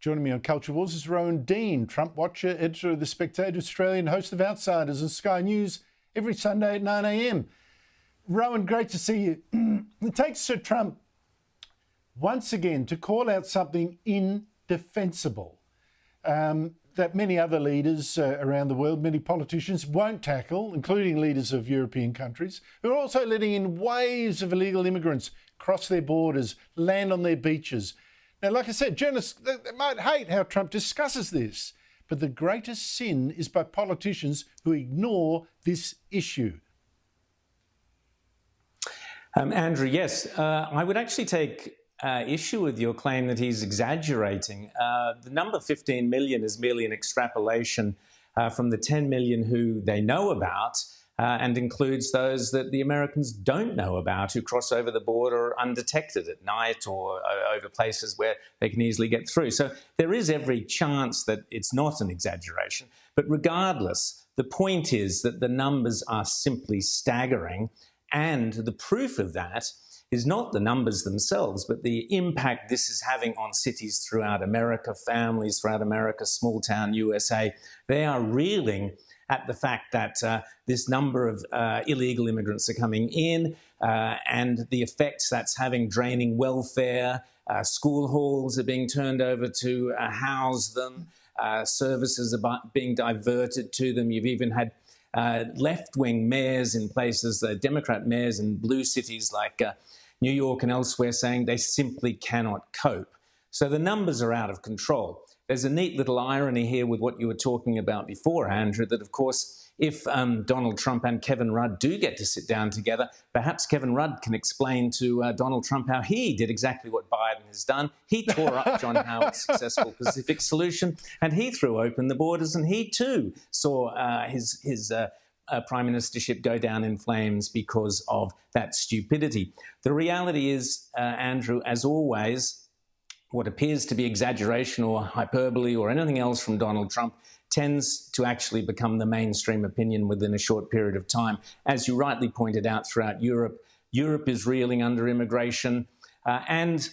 Joining me on Culture Wars is Rowan Dean, Trump watcher, editor of The Spectator Australian, host of Outsiders and Sky News every Sunday at 9 a.m. Rowan, great to see you. It takes Sir Trump once again to call out something indefensible that many other leaders around the world, many politicians won't tackle, including leaders of European countries, who are also letting in waves of illegal immigrants cross their borders, land on their beaches. Now, like I said, journalists they might hate how Trump discusses this, but the greatest sin is by politicians who ignore this issue. Andrew, yes. I would actually take issue with your claim that he's exaggerating. The number 15 million is merely an extrapolation from the 10 million who they know about, and includes those that the Americans don't know about who cross over the border undetected at night or over places where they can easily get through. So there is every chance that it's not an exaggeration. But regardless, the point is that the numbers are simply staggering, and the proof of that is not the numbers themselves, but the impact this is having on cities throughout America, families throughout America, small town USA. They are reeling at the fact that this number of illegal immigrants are coming in and the effects that's having, draining welfare. School halls are being turned over to house them. Services are being diverted to them. You've even had left-wing mayors in places, Democrat mayors in blue cities like New York and elsewhere, saying they simply cannot cope. So the numbers are out of control. There's a neat little irony here with what you were talking about before, Andrew, that of course, if Donald Trump and Kevin Rudd do get to sit down together, perhaps Kevin Rudd can explain to Donald Trump how he did exactly what Biden has done. He tore up John Howard's successful Pacific solution, and he threw open the borders, and he too saw his prime ministership go down in flames because of that stupidity. The reality is, Andrew, as always, what appears to be exaggeration or hyperbole or anything else from Donald Trump tends to actually become the mainstream opinion within a short period of time. As you rightly pointed out, throughout Europe, Europe is reeling under immigration. And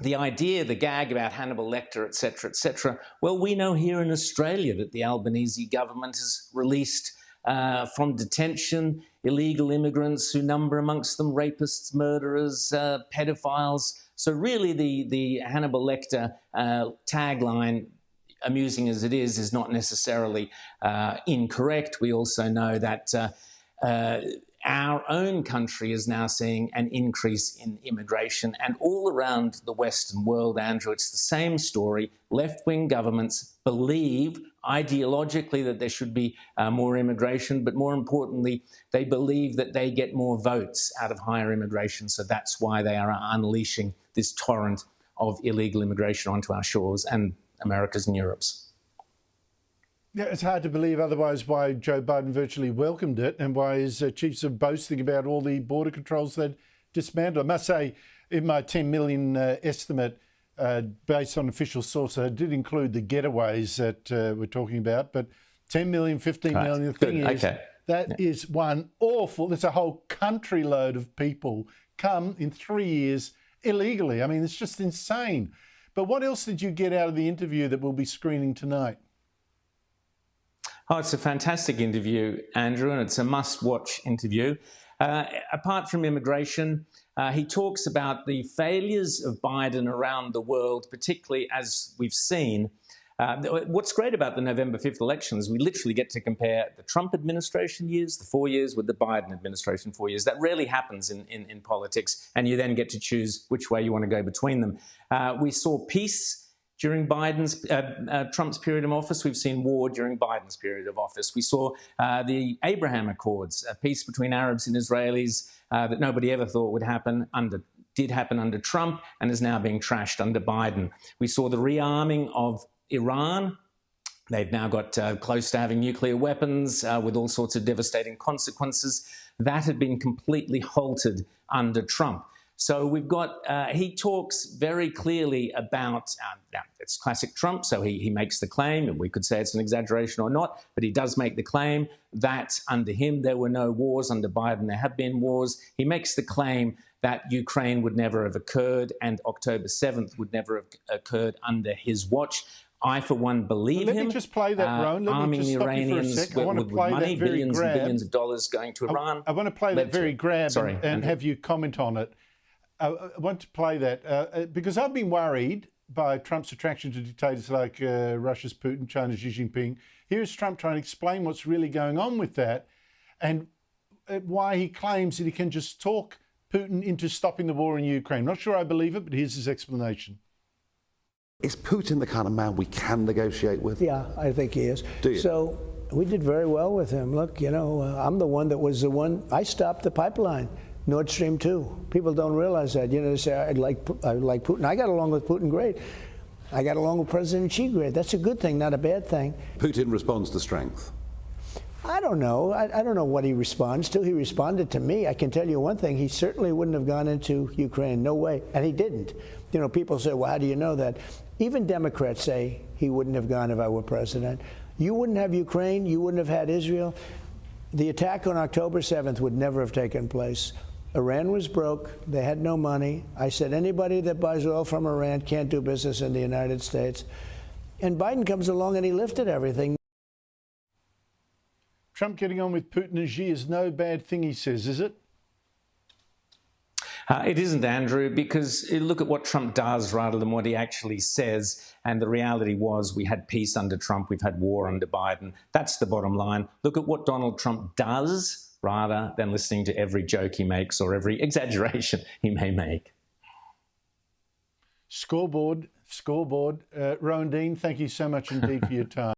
the idea, the gag about Hannibal Lecter, et cetera, well, we know here in Australia that the Albanese government has released from detention illegal immigrants who number amongst them rapists, murderers, pedophiles. So really the Hannibal Lecter tagline, amusing as it is not necessarily incorrect. We also know that our own country is now seeing an increase in immigration, and all around the Western world, Andrew, it's the same story. Left-wing governments believe ideologically that there should be more immigration, but more importantly, they believe that they get more votes out of higher immigration. So that's why they are unleashing this torrent of illegal immigration onto our shores and America's and Europe's. Yeah, it's hard to believe otherwise why Joe Biden virtually welcomed it and why his chiefs are boasting about all the border controls they'd dismantled. I must say, in my 10 million estimate, based on official sources, I did include the getaways that we're talking about, but 10 million, 15 million, the thing is, that is one awful, there's a whole country load of people come in 3 years illegally. I mean, it's just insane. But what else did you get out of the interview that we'll be screening tonight? Oh, it's a fantastic interview, Andrew, and it's a must-watch interview. Apart from immigration, he talks about the failures of Biden around the world, particularly as we've seen. What's great about the November 5th election is we literally get to compare the Trump administration years, the 4 years, with the Biden administration 4 years. That rarely happens in politics, and you then get to choose which way you want to go between them. We saw peace during Trump's period of office. We've seen war during Biden's period of office. We saw the Abraham Accords, a peace between Arabs and Israelis that nobody ever thought would happen did happen under Trump and is now being trashed under Biden. We saw the rearming of Iran. They've now got close to having nuclear weapons with all sorts of devastating consequences. That had been completely halted under Trump. So we've got, he talks very clearly about, now it's classic Trump, so he makes the claim, and we could say it's an exaggeration or not, but he does make the claim that under him there were no wars, under Biden there have been wars. He makes the claim that Ukraine would never have occurred and October 7th would never have occurred under his watch. I, for one, believe him. Let me just play that, Rowan. Let me just stop you for a sec. I want to play money, that very billions grab. And billions of dollars going to Iran. I want to play that very grab and have you comment on it. I want to play that because I've been worried by Trump's attraction to dictators like Russia's Putin, China's Xi Jinping. Here's Trump trying to explain what's really going on with that and why he claims that he can just talk Putin into stopping the war in Ukraine. Not sure I believe it, but here's his explanation. Is Putin the kind of man we can negotiate with? Yeah, I think he is. Do you? So we did very well with him. Look, you know, I'm the one that was the one, I stopped the pipeline, Nord Stream 2. People don't realize that. You know, they say, I like Putin. I got along with Putin great. I got along with President Xi great. That's a good thing, not a bad thing. Putin responds to strength. I don't know. I don't know what he responds to. He responded to me. I can tell you one thing. He certainly wouldn't have gone into Ukraine. No way. And he didn't. You know, people say, well, how do you know that? Even Democrats say he wouldn't have gone if I were president. You wouldn't have Ukraine. You wouldn't have had Israel. The attack on October 7th would never have taken place. Iran was broke. They had no money. I said anybody that buys oil from Iran can't do business in the United States. And Biden comes along and he lifted everything. Trump getting on with Putin and Xi is no bad thing, he says, is it? It isn't, Andrew, because look at what Trump does rather than what he actually says. And the reality was we had peace under Trump, we've had war under Biden. That's the bottom line. Look at what Donald Trump does rather than listening to every joke he makes or every exaggeration he may make. Scoreboard. Rowan Dean, thank you so much indeed for your time.